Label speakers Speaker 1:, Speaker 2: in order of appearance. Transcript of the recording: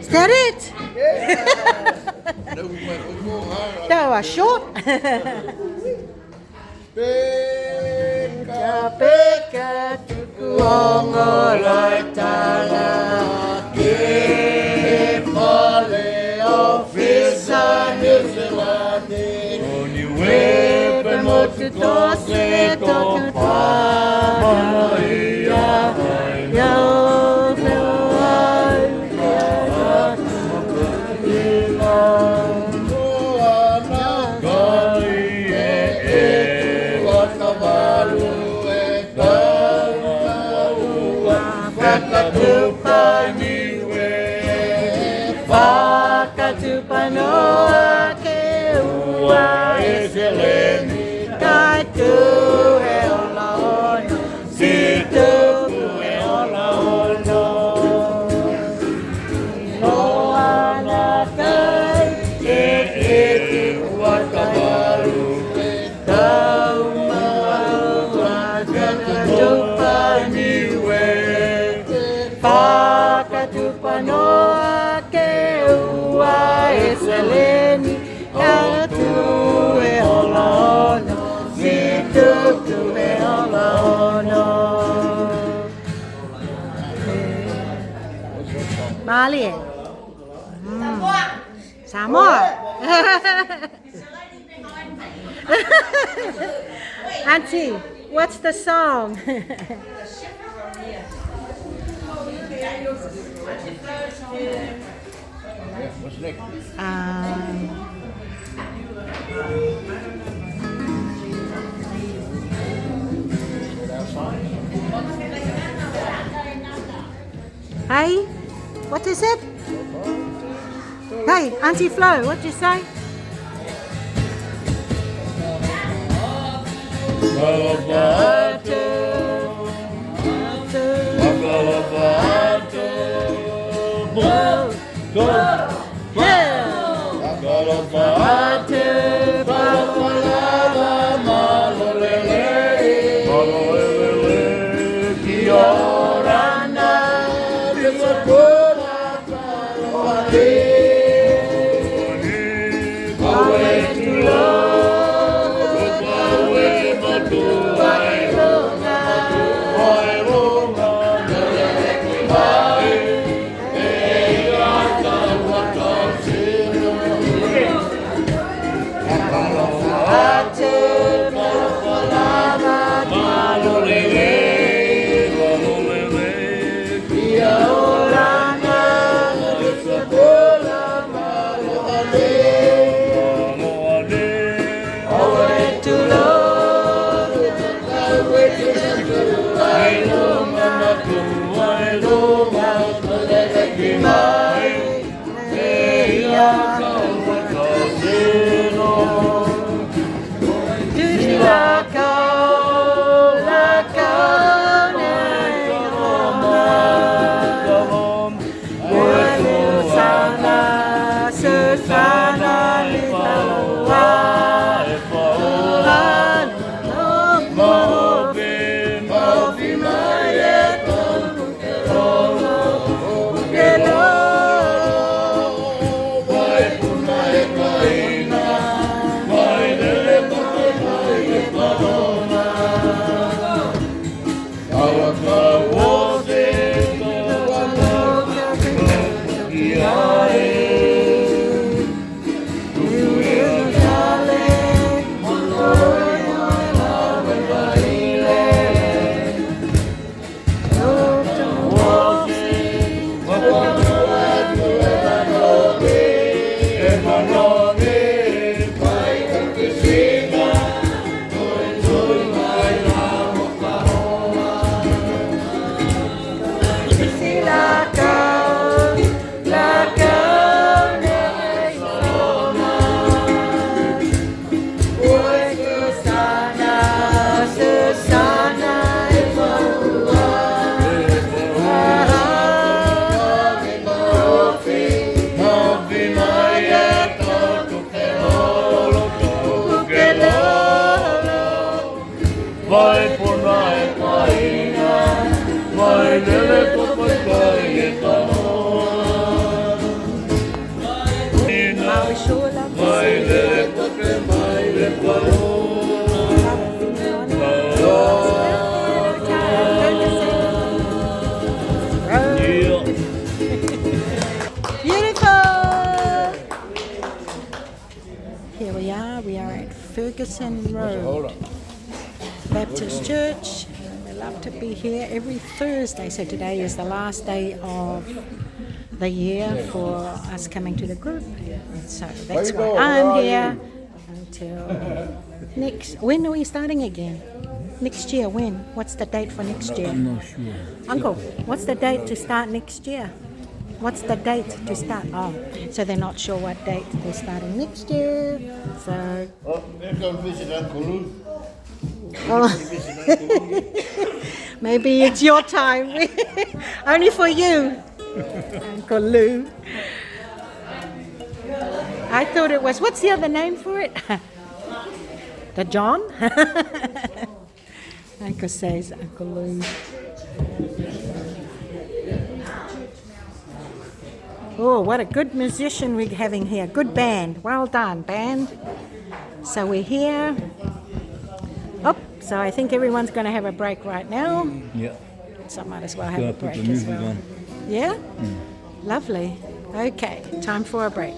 Speaker 1: Is that it? That was short. Peka peka tukuongo loitala ke pale ofisa nizilani Niue motu tose topa ya Pakatupanoa ke ua eseleni kai tu e ola ono si tu e ola ono Loana kai e wakabaru tau maua Pakatupaniwe Pakatupanoa Seleni kau tu e ola ono si tu e ola ono Mali Samoa Auntie, what's the song?
Speaker 2: What's next?
Speaker 1: Hey, what is it? Hey, Auntie Flo, what did you say? Ferguson Road Baptist Church. We love to be here every Thursday. So today is the last day of the year for us coming to the group. So that's why I'm here until next. When are we starting again? Next year, when? What's the date for next year?
Speaker 2: I'm not sure.
Speaker 1: Uncle, what's the date to start next year? What's the date to start? Oh, so they're not sure what date they're starting next year. So.
Speaker 3: Oh, let's go visit Uncle Lou.
Speaker 1: Oh. Maybe it's your time. Only for you, Uncle Lou. I thought it was, what's the other name for it? The John? Uncle says Uncle Lou. Oh, what a good musician we're having here. Good band. Well done, band. So we're here. Oh, so I think everyone's going to have a break right now.
Speaker 2: Yeah.
Speaker 1: So I might as well have a break
Speaker 2: put the
Speaker 1: as
Speaker 2: music
Speaker 1: well.
Speaker 2: on.
Speaker 1: Yeah? Lovely. Okay, time for a break.